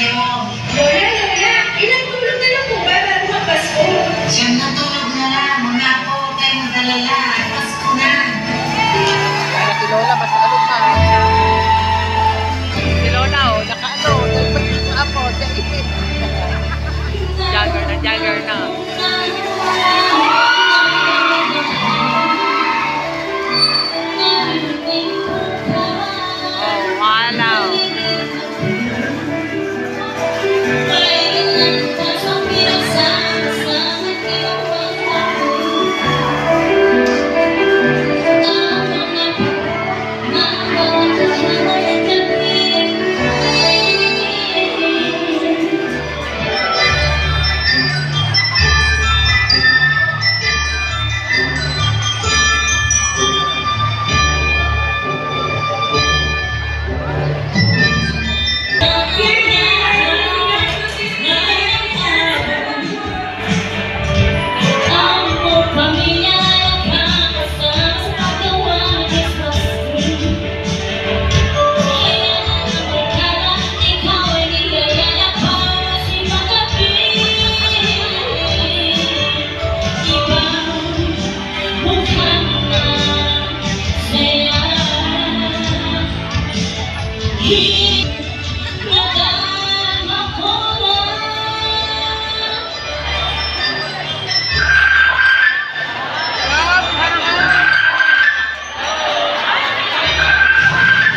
kayo. Lola, ilang tulog na lang po ba bago magpasko? Siyang natulog na lang. Mga po, kayo madalala. Pasko na. Kaya si Lola, mas ano pa. Si Lola, oh, naka-ano, nagpag-apo, jagger na. Oh, wow.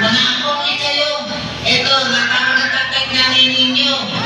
Mga po, kayo. Ito, nakakatatag na ninyo.